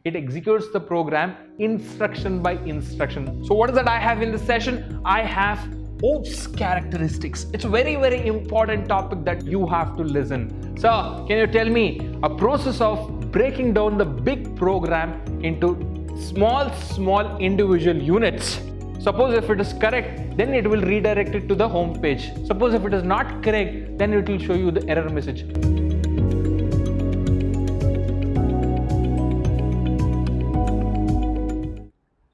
It executes the program instruction by instruction. So what is that I have in this session? I have OOPS characteristics. It's a very important topic that you have to listen. So can you tell me a process of breaking down the big program into small individual units? Suppose if it is correct, then it will redirect it to the home page. Suppose if it is not correct, then it will show you the error message.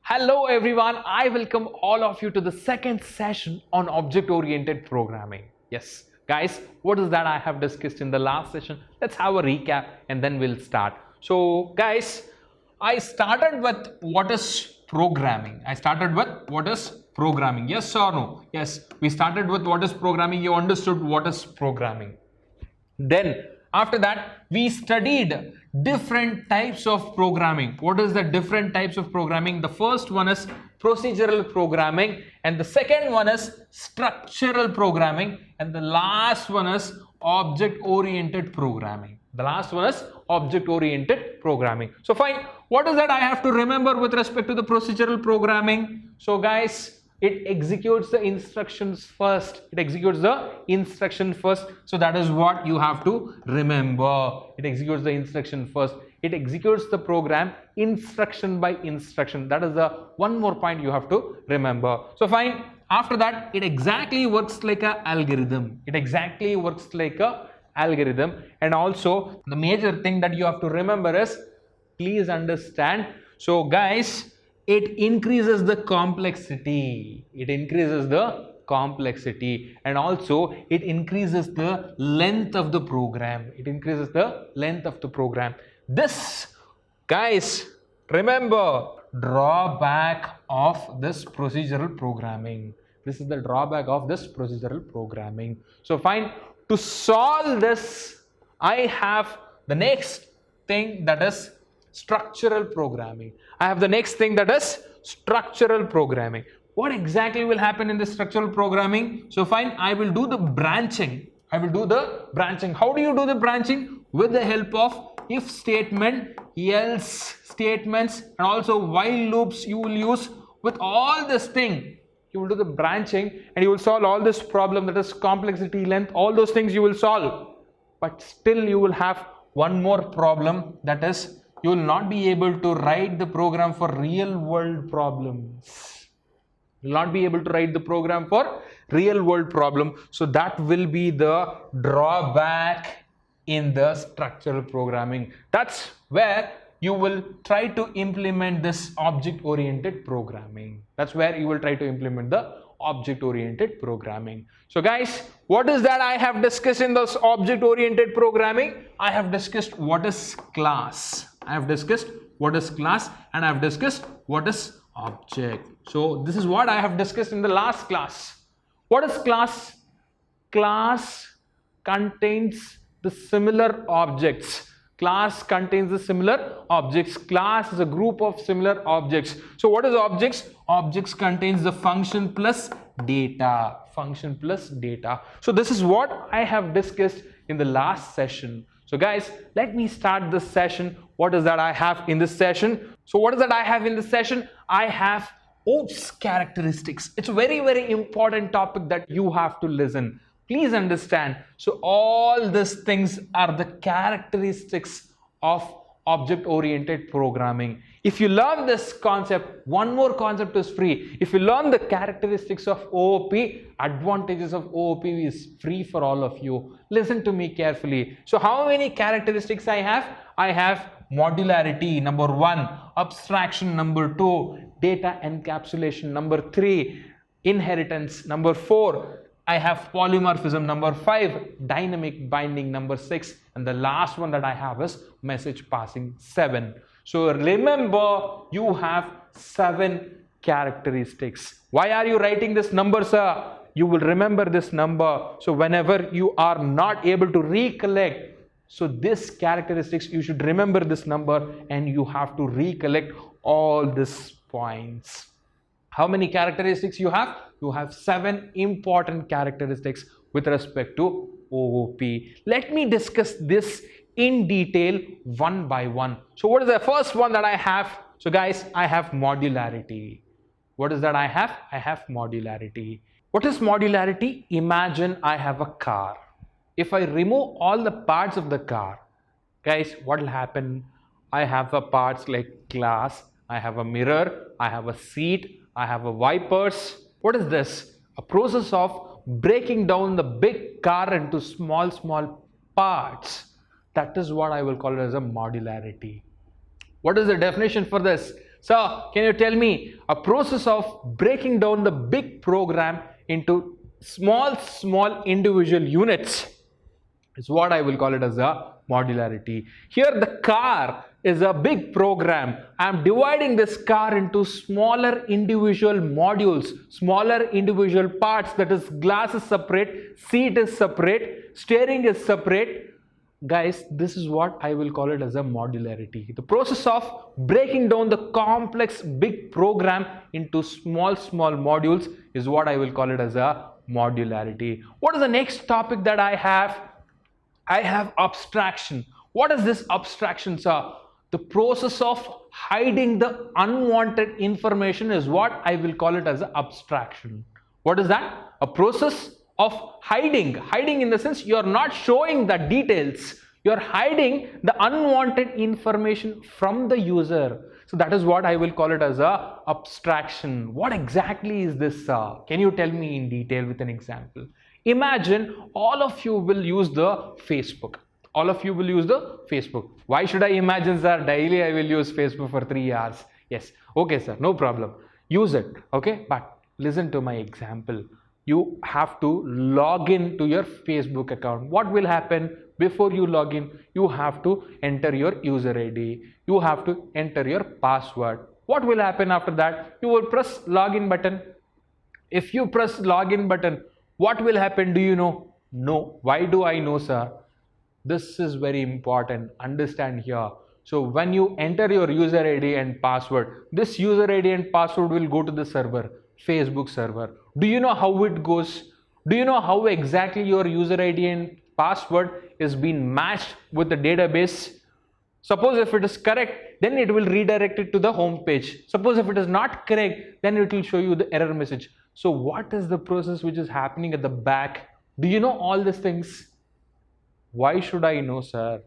Hello everyone, I welcome all of you to the second session on object-oriented programming. Yes, guys, what is that I have discussed in the last session? Let's have a recap and then we'll start. So guys, I started with what is programming. Yes or no? Yes, we started with what is programming. You understood what is programming. Then after that, we studied different types of programming. What is the different types of programming? The first one is procedural programming, and the second one is structural programming, and the last one is object-oriented programming. So fine, what is that I have to remember with respect to the procedural programming? So guys, it executes the instructions first. So that is what you have to remember. It executes the instruction first. It executes the program instruction by instruction. That is the one more point you have to remember. So fine, after that, it exactly works like an algorithm. And also the major thing that you have to remember is, please understand, so guys, it increases the complexity. And also it increases the length of the program. This, guys, remember, drawback of this procedural programming. This is the drawback of this procedural programming. So fine, to solve this, I have the next thing, that is structural programming. What exactly will happen in the structural programming? So fine, I will do the branching. How do you do the branching? With the help of if statement, else statements, and also while loops you will use. With all this thing, you will do the branching and you will solve all this problem, that is complexity, length, all those things you will solve. But still you will have one more problem, that is you will not be able to write the program for real world problems. So that will be the drawback in the structural programming. That's where you will try to implement this object-oriented programming. So guys, what is that I have discussed in this object-oriented programming? I have discussed what is class. And I have discussed what is object. So this is what I have discussed in the last class. What is class? Class contains the similar objects. Class is a group of similar objects. So what is objects? Objects contains the function plus data. So this is what I have discussed in the last session. So guys, let me start this session. What is that I have in this session? I have OOPS characteristics. It's a very important topic that you have to listen. Please understand. So all these things are the characteristics of object-oriented programming. If you learn this concept, one more concept is free. If you learn the characteristics of OOP, advantages of OOP is free for all of you. Listen to me carefully. So how many characteristics I have? I have modularity, number 1, abstraction, number 2, data encapsulation, number 3, inheritance, number 4, I have polymorphism, number 5, dynamic binding, number 6, and the last one that I have is message passing, 7. So remember, you have 7 characteristics. Why are you writing this number, sir? You will remember this number. So whenever you are not able to recollect, so this characteristics, you should remember this number and you have to recollect all these points. How many characteristics you have? You have 7 important characteristics with respect to OOP. Let me discuss this in detail one by one. So what is the first one that I have? So guys, I have modularity. What is that I have? I have modularity. What is modularity? Imagine I have a car. If I remove all the parts of the car, guys, what will happen? I have a parts like glass, I have a mirror, I have a seat, I have a wipers. What is this? A process of breaking down the big car into small parts. That is what I will call it as a modularity. What is the definition for this? So, can you tell me a process of breaking down the big program into small individual units is what I will call it as a modularity. Here the car is a big program. I am dividing this car into smaller individual modules, smaller individual parts. That is, glass is separate, seat is separate, steering is separate. Guys, this is what I will call it as a modularity. The process of breaking down the complex big program into small modules is what I will call it as a modularity. What is the next topic that I have? I have abstraction. What is this abstraction, sir? The process of hiding the unwanted information is what I will call it as an abstraction. What is that? A process of hiding in the sense you are not showing the details, you are hiding the unwanted information from the user. So that is what I will call it as a abstraction. What exactly is this, sir? Can you tell me in detail with an example? Imagine all of you will use the Facebook. All of you will use the Facebook. Why should I imagine, sir? Daily I will use Facebook for 3 hours. Yes, okay sir, no problem. Use it, okay? But listen to my example. You have to log in to your Facebook account. What will happen? Before you log in, you have to enter your user ID. You have to enter your password. What will happen after that? You will press login button. If you press login button, what will happen? Do you know? No. Why do I know, sir? This is very important. Understand here. So when you enter your user ID and password, this user ID and password will go to the server, Facebook server. Do you know how it goes? Do you know how exactly your user ID and password is being matched with the database? Suppose if it is correct, then it will redirect it to the home page. Suppose if it is not correct, then it will show you the error message. So what is the process which is happening at the back? Do you know all these things? Why should I know, sir?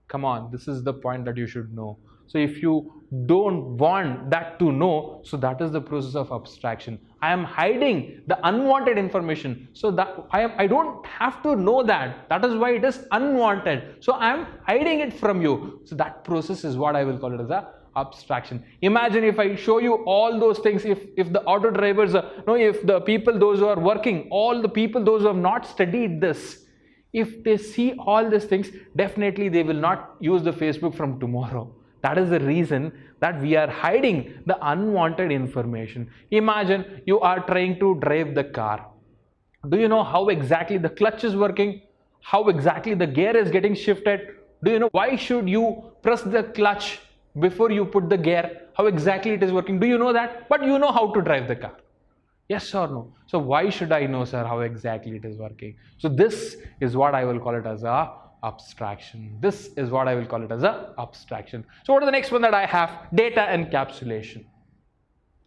Come on, this is the point that you should know. So if you don't want that to know, so that is the process of abstraction. I am hiding the unwanted information, so that I don't have to know that. That is why it is unwanted. So I am hiding it from you. So that process is what I will call it as a abstraction. Imagine if I show you all those things, if the auto drivers, if the people, those who are working, all the people, those who have not studied this, if they see all these things, definitely they will not use the Facebook from tomorrow. That is the reason that we are hiding the unwanted information. Imagine you are trying to drive the car. Do you know how exactly the clutch is working? How exactly the gear is getting shifted? Do you know why should you press the clutch before you put the gear? How exactly it is working? Do you know that? But you know how to drive the car. Yes or no? So why should I know, sir, how exactly it is working? So this is what I will call it as a abstraction. This is what I will call it as a abstraction. So what is the next one that I have? Data encapsulation.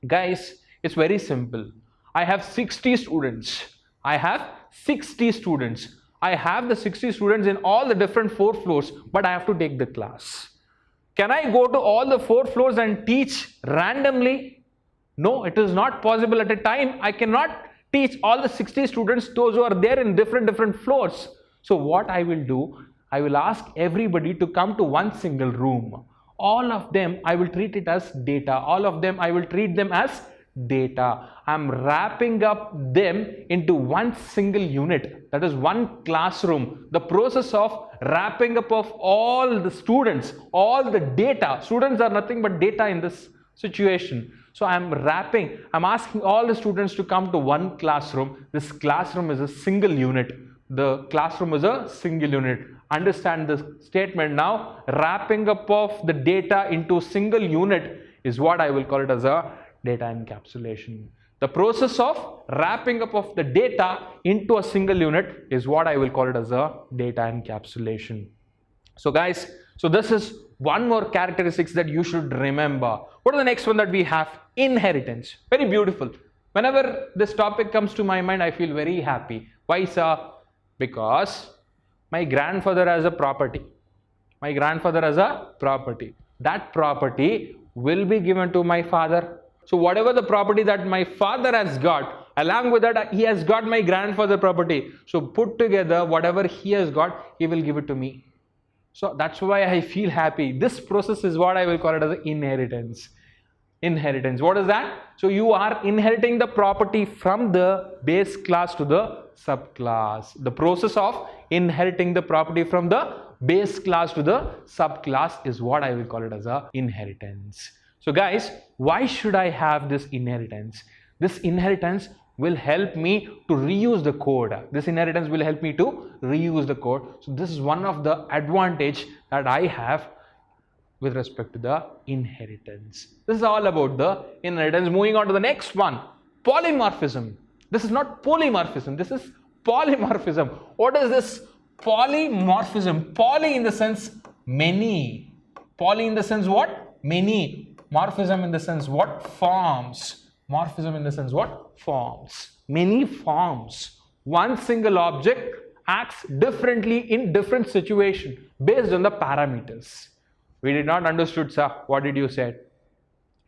Guys, it's very simple. I have 60 students. I have 60 students. I have the 60 students in all the different 4 floors, but I have to take the class. Can I go to all the 4 floors and teach randomly? No, it is not possible. At a time, I cannot teach all the 60 students, those who are there in different floors. So what I will do, I will ask everybody to come to one single room. All of them, I will treat it as data. All of them, I will treat them as data. I'm wrapping up them into one single unit. That is one classroom. The process of wrapping up of all the students, all the data. Students are nothing but data in this situation. So I'm asking all the students to come to one classroom. This classroom is a single unit. The classroom is a single unit. Understand this statement now. Wrapping up of the data into single unit is what I will call it as a data encapsulation. The process of wrapping up of the data into a single unit is what I will call it as a data encapsulation. So guys, so this is one more characteristics that you should remember. What is the next one that we have? Inheritance. Very beautiful. Whenever this topic comes to my mind, I feel very happy. Why, sir? Because my grandfather has a property. My grandfather has a property. That property will be given to my father. So whatever the property that my father has got, along with that he has got my grandfather property. So put together whatever he has got, he will give it to me. So that's why I feel happy. This process is what I will call it as inheritance. Inheritance. What is that? So you are inheriting the property from the base class to the subclass. The process of inheriting the property from the base class to the subclass is what I will call it as a inheritance. So guys, why should I have this inheritance? This inheritance will help me to reuse the code. This inheritance will help me to reuse the code. So this is one of the advantage that I have with respect to the inheritance. This is all about the inheritance. Moving on to the next one, polymorphism. This is not polymorphism, this is polymorphism. What is this polymorphism? Poly in the sense many. Poly in the sense what? Many. Morphism in the sense what? Forms. Morphism in the sense what? Forms. Many forms. One single object acts differently in different situation based on the parameters. We did not understood, sir. What did you say?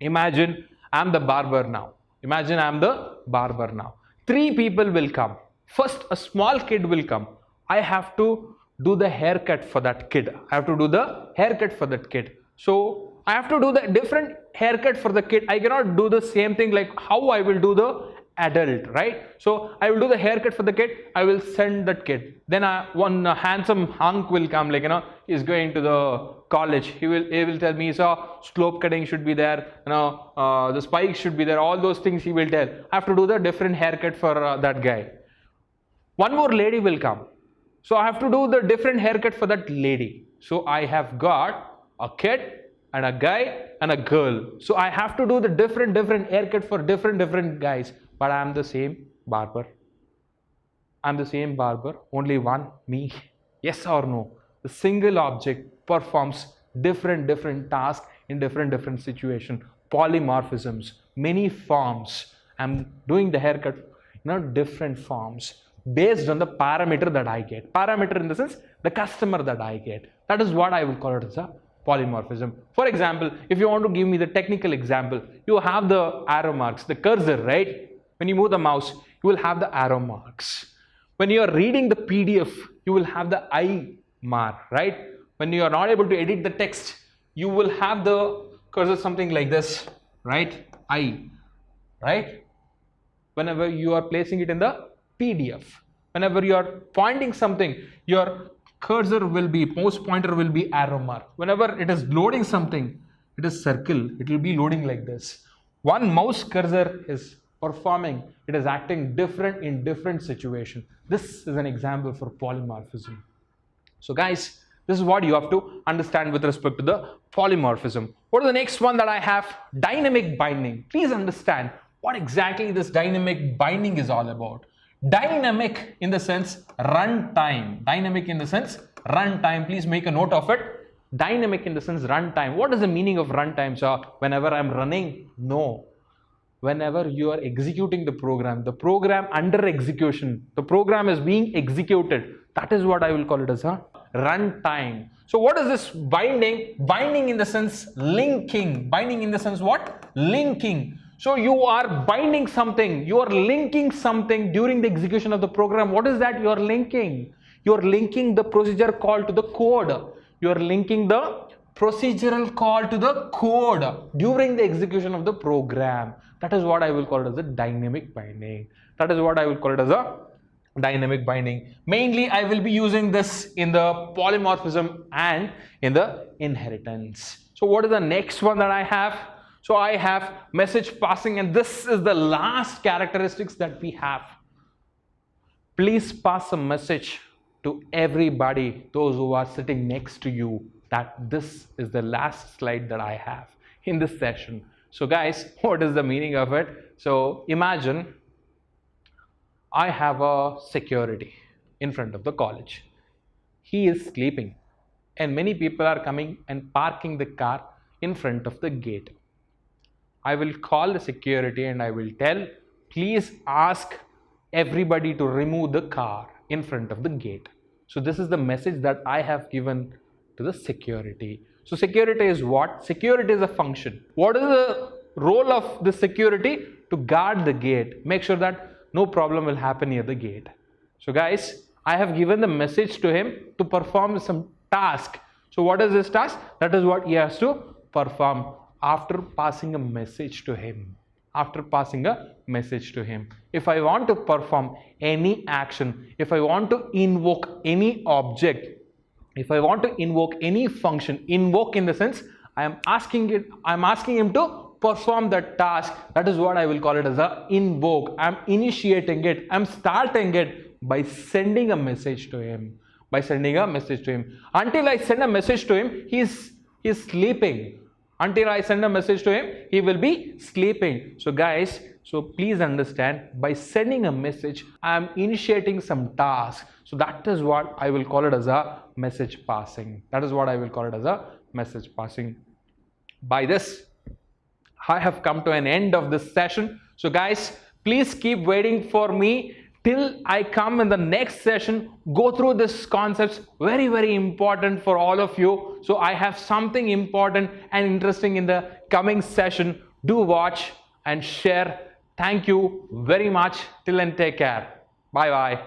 Imagine I'm the barber now. Imagine I'm the barber now. 3 people will come. First, a small kid will come. I have to do the haircut for that kid. I have to do the haircut for that kid. So I have to do the different haircut for the kid. I cannot do the same thing like how I will do the adult, right? So I will do the haircut for the kid. I will send that kid. Then one handsome hunk will come, like, he's going to the college. He will tell me, so slope cutting should be there, the spikes should be there, all those things he will tell. I have to do the different haircut for that guy. One more lady will come. So I have to do the different haircut for that lady. So I have got a kid and a guy and a girl. So I have to do the different haircut for different guys. But I am the same barber. I am the same barber. Only one, me. Yes or no? The single object performs different tasks in different situation. Polymorphisms, many forms. I am doing the haircut, different forms based on the parameter that I get. Parameter in the sense the customer that I get. That is what I will call it as a polymorphism. For example, if you want to give me the technical example, you have the arrow marks, the cursor, right? When you move the mouse, you will have the arrow marks. When you are reading the PDF, you will have the eye mark, right? When you are not able to edit the text, you will have the cursor something like this, right? I, right? Whenever you are placing it in the PDF, whenever you are pointing something, your cursor will be, mouse pointer will be arrow mark. Whenever it is loading something, it is circle, it will be loading like this. One mouse cursor is performing, it is acting different in different situation. This is an example for polymorphism. So guys, this is what you have to understand with respect to the polymorphism. What is the next one that I have? Dynamic binding. Please understand what exactly this dynamic binding is all about. Dynamic in the sense runtime. Dynamic in the sense runtime. Please make a note of it. Dynamic in the sense runtime. What is the meaning of runtime, sir? Whenever I'm running? No. Whenever you are executing the program under execution, the program is being executed. That is what I will call it as a runtime. So what is this binding? Binding in the sense linking. Binding in the sense what? Linking. So you are binding something, you are linking something during the execution of the program. What is that you are linking? You are linking the procedure call to the code. You are linking the procedural call to the code during the execution of the program. That is what I will call it as a dynamic binding. That is what I will call it as a dynamic binding. Mainly I will be using this in the polymorphism and in the inheritance. So what is the next one that I have? So I have message passing, and this is the last characteristics that we have. Please pass a message to everybody, those who are sitting next to you, that this is the last slide that I have in this session. So guys, what is the meaning of it? So imagine I have a security in front of the college. He is sleeping. and many people are coming and parking the car in front of the gate. I will call the security and I will tell, please ask everybody to remove the car in front of the gate. So this is the message that I have given to the security. So security is what? Security is a function. What is the role of the security? To guard the gate, make sure that no problem will happen near the gate. So guys, I have given the message to him to perform some task. So what is this task? That is what he has to perform after passing a message to him. After passing a message to him. If I want to perform any action, if I want to invoke any object, if I want to invoke any function, invoke in the sense I am asking him to perform that task. That is what I will call it as a invoke. I am initiating it. I am starting it by sending a message to him. By sending a message to him. Until I send a message to him, he is sleeping. Until I send a message to him, he will be sleeping. So guys, so please understand, by sending a message, I am initiating some task. So that is what I will call it as a message passing. That is what I will call it as a message passing. By this, I have come to an end of this session. So guys, please keep waiting for me till I come in the next session. Go through this concepts, very, very important for all of you. So I have something important and interesting in the coming session. Do watch and share. Thank you very much. Till then, take care. Bye bye.